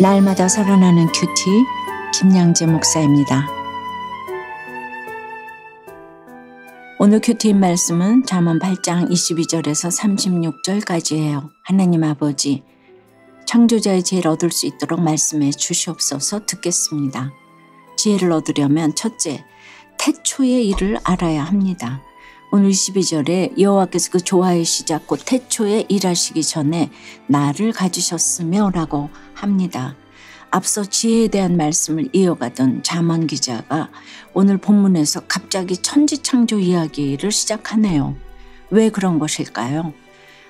날마다 살아나는 큐티 김양재 목사입니다. 오늘 큐티인 말씀은 잠언 8장 22절에서 36절까지예요. 하나님 아버지, 창조자의 지혜를 얻을 수 있도록 말씀해 주시옵소서. 듣겠습니다. 지혜를 얻으려면 첫째, 태초의 일을 알아야 합니다. 오늘 22절에 여호와께서 그 조화의 시작 곧 태초에 일하시기 전에 나를 가지셨으며 라고 합니다. 앞서 지혜에 대한 말씀을 이어가던 잠언 기자가 오늘 본문에서 갑자기 천지창조 이야기를 시작하네요. 왜 그런 것일까요?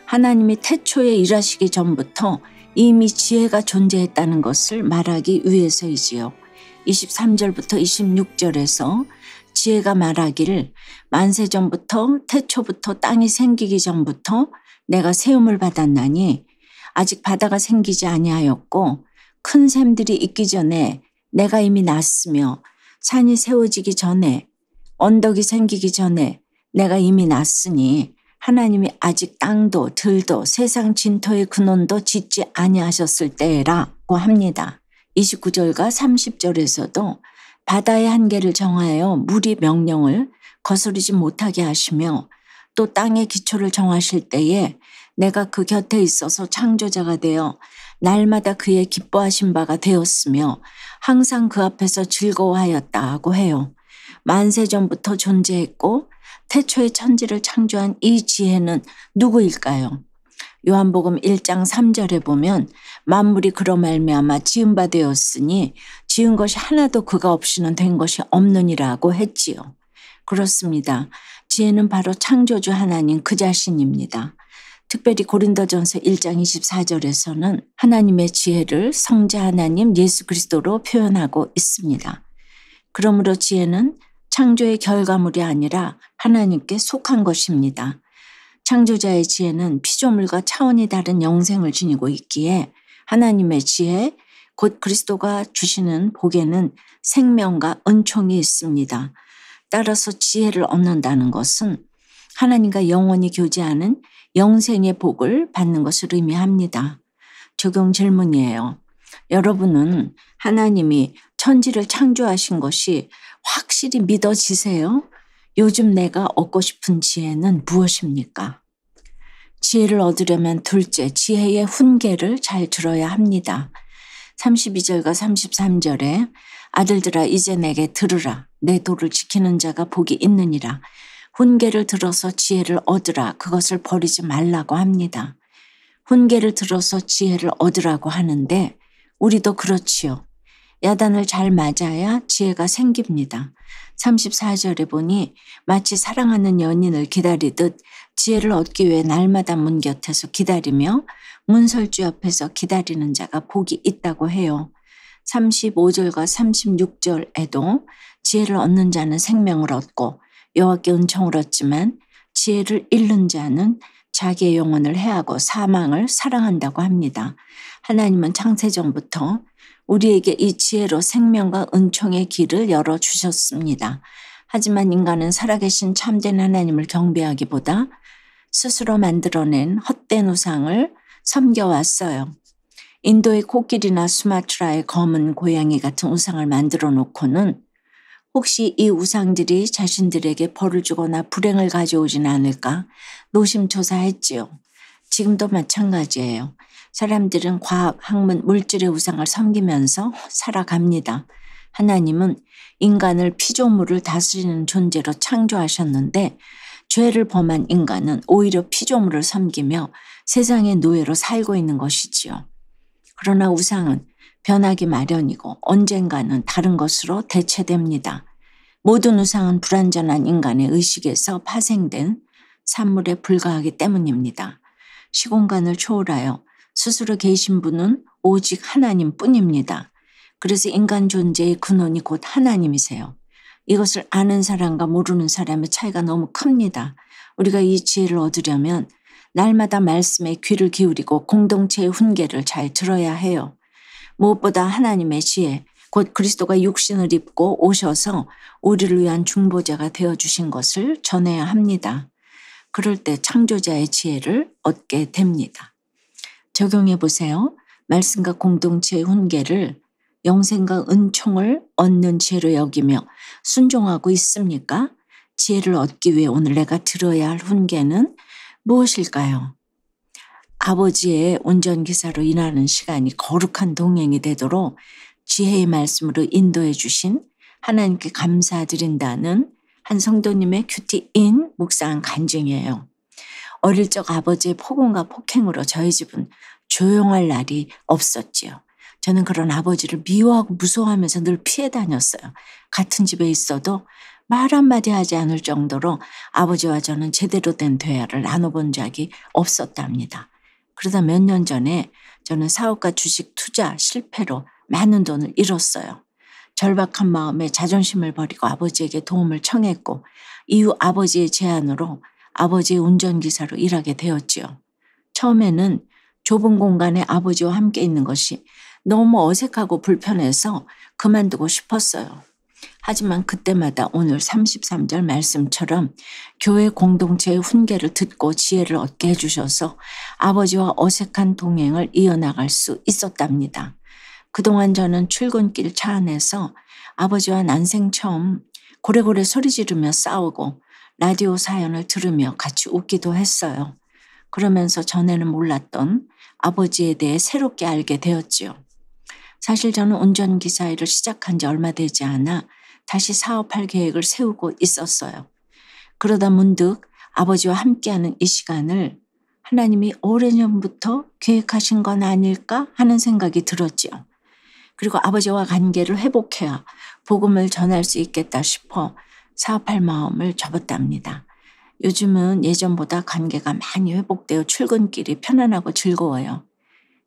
하나님이 태초에 일하시기 전부터 이미 지혜가 존재했다는 것을 말하기 위해서이지요. 23절부터 26절에서 지혜가 말하기를 만세 전부터 태초부터 땅이 생기기 전부터 내가 세움을 받았나니 아직 바다가 생기지 아니하였고 큰 샘들이 있기 전에 내가 이미 났으며 산이 세워지기 전에 언덕이 생기기 전에 내가 이미 났으니 하나님이 아직 땅도 들도 세상 진토의 근원도 짓지 아니하셨을 때라고 합니다. 29절과 30절에서도 바다의 한계를 정하여 물이 명령을 거스르지 못하게 하시며 또 땅의 기초를 정하실 때에 내가 그 곁에 있어서 창조자가 되어 날마다 그의 기뻐하신 바가 되었으며 항상 그 앞에서 즐거워하였다고 해요. 만세 전부터 존재했고 태초의 천지를 창조한 이 지혜는 누구일까요? 요한복음 1장 3절에 보면 만물이 그로 말미암아 지은 바 되었으니 지은 것이 하나도 그가 없이는 된 것이 없느니라고 했지요. 그렇습니다. 지혜는 바로 창조주 하나님 그 자신입니다. 특별히 고린도전서 1장 24절에서는 하나님의 지혜를 성자 하나님 예수 그리스도로 표현하고 있습니다. 그러므로 지혜는 창조의 결과물이 아니라 하나님께 속한 것입니다. 창조자의 지혜는 피조물과 차원이 다른 영생을 지니고 있기에 하나님의 지혜, 곧 그리스도가 주시는 복에는 생명과 은총이 있습니다. 따라서 지혜를 얻는다는 것은 하나님과 영원히 교제하는 영생의 복을 받는 것을 의미합니다. 적용 질문이에요. 여러분은 하나님이 천지를 창조하신 것이 확실히 믿어지세요? 요즘 내가 얻고 싶은 지혜는 무엇입니까? 지혜를 얻으려면 둘째, 지혜의 훈계를 잘 들어야 합니다. 32절과 33절에 아들들아 이제 내게 들으라. 내 도를 지키는 자가 복이 있느니라. 훈계를 들어서 지혜를 얻으라. 그것을 버리지 말라고 합니다. 훈계를 들어서 지혜를 얻으라고 하는데 우리도 그렇지요. 야단을 잘 맞아야 지혜가 생깁니다. 34절에 보니 마치 사랑하는 연인을 기다리듯 지혜를 얻기 위해 날마다 문 곁에서 기다리며 문설주 옆에서 기다리는 자가 복이 있다고 해요. 35절과 36절에도 지혜를 얻는 자는 생명을 얻고 여호와께 은총을 얻지만 지혜를 잃는 자는 자기의 영혼을 해하고 사망을 사랑한다고 합니다. 하나님은 창세전부터 우리에게 이 지혜로 생명과 은총의 길을 열어주셨습니다. 하지만 인간은 살아계신 참된 하나님을 경배하기보다 스스로 만들어낸 헛된 우상을 섬겨왔어요. 인도의 코끼리나 수마트라의 검은 고양이 같은 우상을 만들어 놓고는 혹시 이 우상들이 자신들에게 벌을 주거나 불행을 가져오진 않을까 노심초사했지요. 지금도 마찬가지예요. 사람들은 과학, 학문, 물질의 우상을 섬기면서 살아갑니다. 하나님은 인간을 피조물을 다스리는 존재로 창조하셨는데 죄를 범한 인간은 오히려 피조물을 섬기며 세상의 노예로 살고 있는 것이지요. 그러나 우상은 변하기 마련이고 언젠가는 다른 것으로 대체됩니다. 모든 우상은 불완전한 인간의 의식에서 파생된 산물에 불과하기 때문입니다. 시공간을 초월하여 스스로 계신 분은 오직 하나님뿐입니다. 그래서 인간 존재의 근원이 곧 하나님이세요. 이것을 아는 사람과 모르는 사람의 차이가 너무 큽니다. 우리가 이 지혜를 얻으려면 날마다 말씀에 귀를 기울이고 공동체의 훈계를 잘 들어야 해요. 무엇보다 하나님의 지혜, 곧 그리스도가 육신을 입고 오셔서 우리를 위한 중보자가 되어주신 것을 전해야 합니다. 그럴 때 창조자의 지혜를 얻게 됩니다. 적용해 보세요. 말씀과 공동체의 훈계를 영생과 은총을 얻는 지혜로 여기며 순종하고 있습니까? 지혜를 얻기 위해 오늘 내가 들어야 할 훈계는 무엇일까요? 아버지의 운전기사로 일하는 시간이 거룩한 동행이 되도록 지혜의 말씀으로 인도해 주신 하나님께 감사드린다는 한 성도님의 큐티인 묵상한 간증이에요. 어릴 적 아버지의 폭언과 폭행으로 저희 집은 조용할 날이 없었지요. 저는 그런 아버지를 미워하고 무서워하면서 늘 피해 다녔어요. 같은 집에 있어도 말 한마디 하지 않을 정도로 아버지와 저는 제대로 된 대화를 나눠본 적이 없었답니다. 그러다 몇 년 전에 저는 사업과 주식 투자 실패로 많은 돈을 잃었어요. 절박한 마음에 자존심을 버리고 아버지에게 도움을 청했고 이후 아버지의 제안으로 아버지의 운전기사로 일하게 되었지요. 처음에는 좁은 공간에 아버지와 함께 있는 것이 너무 어색하고 불편해서 그만두고 싶었어요. 하지만 그때마다 오늘 33절 말씀처럼 교회 공동체의 훈계를 듣고 지혜를 얻게 해주셔서 아버지와 어색한 동행을 이어나갈 수 있었답니다. 그동안 저는 출근길 차 안에서 아버지와 난생 처음 고래고래 소리 지르며 싸우고 라디오 사연을 들으며 같이 웃기도 했어요. 그러면서 전에는 몰랐던 아버지에 대해 새롭게 알게 되었지요. 사실 저는 운전기사 일을 시작한 지 얼마 되지 않아 다시 사업할 계획을 세우고 있었어요. 그러다 문득 아버지와 함께하는 이 시간을 하나님이 오래전부터 계획하신 건 아닐까 하는 생각이 들었지요. 그리고 아버지와 관계를 회복해야 복음을 전할 수 있겠다 싶어 사업할 마음을 접었답니다. 요즘은 예전보다 관계가 많이 회복되어 출근길이 편안하고 즐거워요.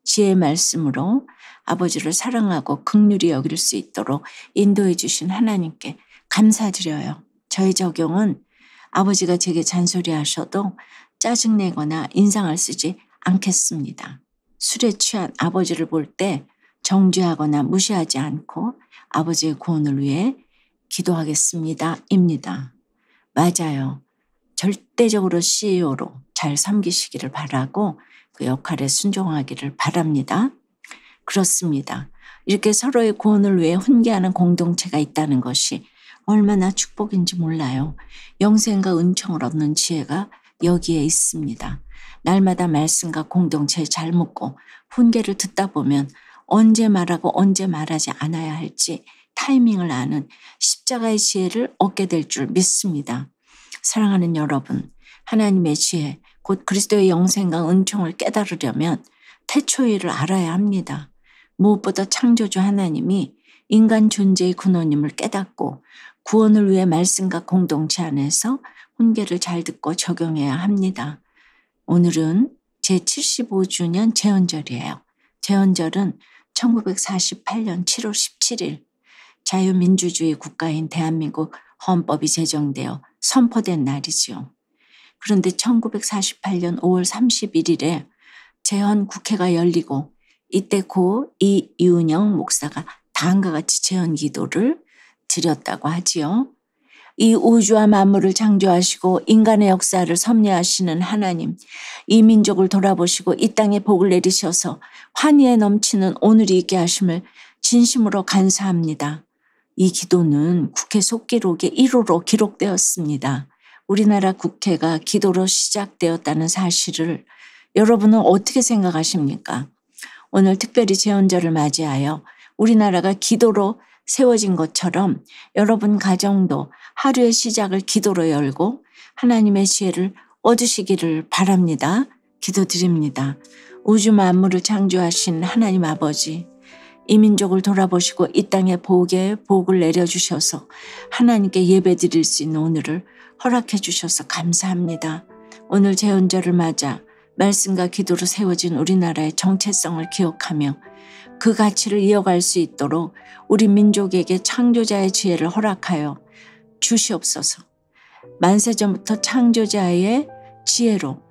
지혜의 말씀으로 아버지를 사랑하고 긍휼히 여길 수 있도록 인도해 주신 하나님께 감사드려요. 저희 적용은 아버지가 제게 잔소리하셔도 짜증내거나 인상을 쓰지 않겠습니다. 술에 취한 아버지를 볼 때 정죄하거나 무시하지 않고 아버지의 구원을 위해 기도하겠습니다. 입니다. 맞아요. 절대적으로 CEO로 잘 섬기시기를 바라고 그 역할에 순종하기를 바랍니다. 그렇습니다. 이렇게 서로의 구원을 위해 훈계하는 공동체가 있다는 것이 얼마나 축복인지 몰라요. 영생과 은총을 얻는 지혜가 여기에 있습니다. 날마다 말씀과 공동체에 잘 묻고 훈계를 듣다 보면 언제 말하고 언제 말하지 않아야 할지 타이밍을 아는 십자가의 지혜를 얻게 될 줄 믿습니다. 사랑하는 여러분, 하나님의 지혜, 곧 그리스도의 영생과 은총을 깨달으려면 태초일을 알아야 합니다. 무엇보다 창조주 하나님이 인간 존재의 근원임을 깨닫고 구원을 위해 말씀과 공동체 안에서 훈계를 잘 듣고 적용해야 합니다. 오늘은 제75주년 제헌절이에요. 제헌절은 1948년 7월 17일 자유민주주의 국가인 대한민국 헌법이 제정되어 선포된 날이지요. 그런데 1948년 5월 31일에 제헌국회가 열리고 이때 고 이윤영 목사가 다음과 같이 제헌 기도를 드렸다고 하지요. 이 우주와 만물을 창조하시고 인간의 역사를 섭리하시는 하나님, 이 민족을 돌아보시고 이 땅에 복을 내리셔서 환희에 넘치는 오늘이 있게 하심을 진심으로 감사합니다. 이 기도는 국회 속기록의 1호로 기록되었습니다. 우리나라 국회가 기도로 시작되었다는 사실을 여러분은 어떻게 생각하십니까? 오늘 특별히 제헌절을 맞이하여 우리나라가 기도로 세워진 것처럼 여러분 가정도 하루의 시작을 기도로 열고 하나님의 지혜를 얻으시기를 바랍니다. 기도드립니다. 우주 만물을 창조하신 하나님 아버지, 이 민족을 돌아보시고 이 땅에 복을 내려주셔서 하나님께 예배드릴 수 있는 오늘을 허락해 주셔서 감사합니다. 오늘 제헌절을 맞아 말씀과 기도로 세워진 우리나라의 정체성을 기억하며 그 가치를 이어갈 수 있도록 우리 민족에게 창조자의 지혜를 허락하여 주시옵소서. 만세전부터 창조자의 지혜로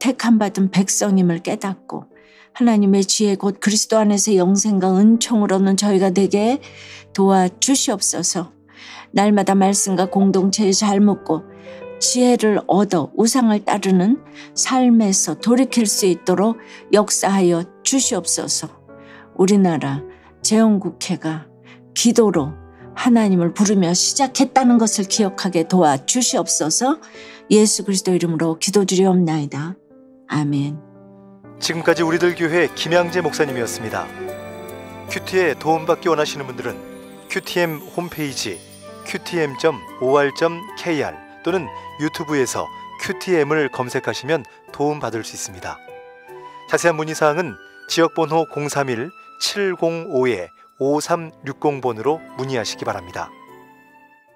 택함받은 백성임을 깨닫고 하나님의 지혜 곧 그리스도 안에서 영생과 은총을 얻는 저희가 되게 도와주시옵소서. 날마다 말씀과 공동체에 잘 묻고 지혜를 얻어 우상을 따르는 삶에서 돌이킬 수 있도록 역사하여 주시옵소서. 우리나라 재헌국회가 기도로 하나님을 부르며 시작했다는 것을 기억하게 도와주시옵소서. 예수 그리스도 이름으로 기도드리옵나이다. 아멘. 지금까지 우리들 교회 김양재 목사님이었습니다. 큐티에 도움받기 원하시는 분들은 QTM 홈페이지 qtm.or.kr 또는 유튜브에서 QTM을 검색하시면 도움받을 수 있습니다. 자세한 문의사항은 지역번호 031-705-5360번으로 문의하시기 바랍니다.